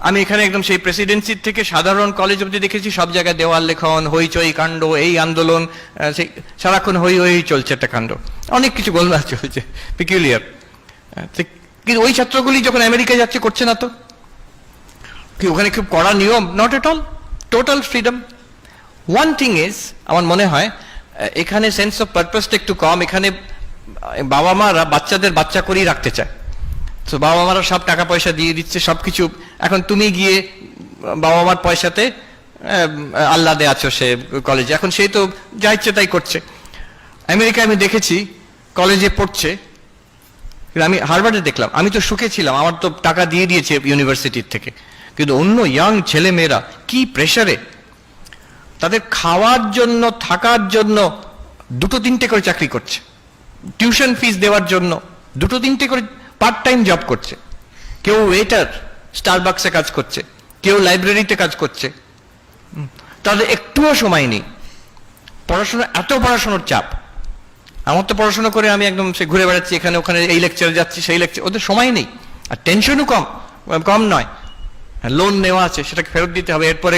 আমি এখানে একদম সেই প্রেসিডেন্সির থেকে সাধারণ কলেজ অবধি দেখেছি, সব জায়গায় দেওয়াল লেখন, হইচই কাণ্ড, এই আন্দোলন, সেই সারাক্ষণ হই হই চলছে একটা কাণ্ড, অনেক কিছু গোলমাল চলছে, পিকুলিয়ার। কিন্তু ওই ছাত্রগুলি যখন আমেরিকায় যাচ্ছে করছে না তো, কি ওখানে খুব কড়া নিয়ম? Not at all, total freedom. One thing is, আমার মনে হয় এখানে সেন্স অফ পারপাসটা একটু কম। এখানে বাবা মারা বাচ্চাদের বাচ্চা করেই রাখতে চায়, তো বাবা মারা সব টাকা পয়সা দিয়ে দিচ্ছে, সবকিছু। এখন তুমি গিয়ে বাবা মার পয়সাতে আহ্লাদে আছো সে কলেজে, এখন সেই তো যা ইচ্ছে তাই করছে। আমেরিকায় আমি দেখেছি কলেজে পড়ছে, আমি হার্ভার্ডে দেখলাম, আমি তো সুখে ছিলাম, আমার তো টাকা দিয়ে দিয়েছে ইউনিভার্সিটির থেকে, কিন্তু অন্য ইয়াং ছেলে মেয়েরা কি প্রেসারে, তাদের খাওয়ার জন্য থাকার জন্য 2-3টে করে চাকরি করছে, টিউশন ফিস দেওয়ার জন্য 2-3টে করে পার্ট টাইম জব করছে। কেউ ওয়েটার স্টারবাক্সে কাজ করছে, কেউ লাইব্রেরিতে কাজ করছে, তাদের একটুও সময় নেই। পড়াশোনা, এত পড়াশোনার চাপ। আমার তো পড়াশোনা করে আমি একদম সে ঘুরে বেড়াচ্ছি এখানে ওখানে, এই লেকচারে যাচ্ছি সেই লেকচার, ওদের সময় নেই। আর টেনশনও কম নয়। লোন নেওয়া আছে, সেটাকে ফেরত দিতে হবে, এরপরে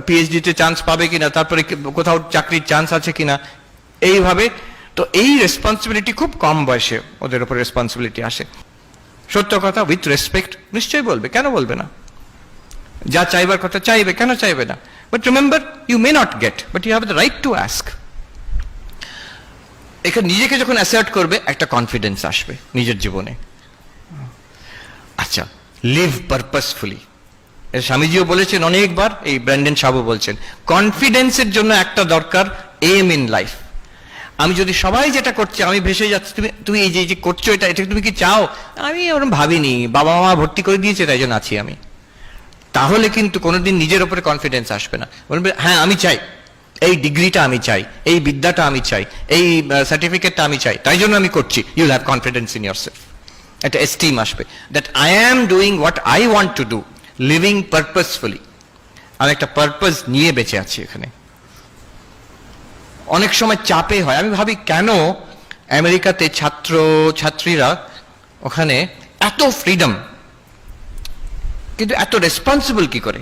পিএইচডিতে চান্স পাবে কিনা, তারপরে কোথাও চাকরির চান্স আছে কিনা, এইভাবে। তো এই রেসপন্সিবিলিটি খুব কম বয়সে ওদের উপর রেসপন্সিবিলিটি আসে। সত্য কথা, উইথ রেসপেক্ট নিশ্চয়ই বলবে, কেন বলবে না? যা চাইবার কথা চাইবে, কেন চাইবে না? But remember, you may not get, but you have the right to ask. এখানে নিজেকে যখন অ্যাসার্ট করবে, একটা কনফিডেন্স আসবে নিজের জীবনে। আচ্ছা, লিভ পারপাসফুলি। স্বামীজিও বলেছেন অনেকবার, এই ব্র্যান্ডন সাবু বলছেন, কনফিডেন্সের জন্য একটা দরকার এম ইন লাইফ। আমি যদি সবাই যেটা করছে আমি ভেসে যাচ্ছি, তুমি এই যে করছো এটা তুমি কি চাও? আমি ওরকম ভাবিনি, বাবা মা ভর্তি করে দিয়েছে তাই জন্য আছি আমি। তাহলে কিন্তু কোনোদিন নিজের উপরে কনফিডেন্স আসবে না। বলবে হ্যাঁ আমি চাই, এই ডিগ্রিটা আমি চাই, এই বিদ্যাটা আমি চাই, এই সার্টিফিকেটটা আমি চাই, তাই জন্য আমি করছি। You'll have confidence in your self, একটা এস্টিম আসবে, that I am doing what I want to do, living purposefully. আমি একটা পারপাস নিয়ে বেঁচে আছি এখানে। অনেক সময় চাপে হয়, আমি ভাবি কেন আমেরিকাতে ছাত্র ছাত্রীরা ওখানে এত ফ্রিডম কিন্তু এত রেসপন্সিবল কি করে?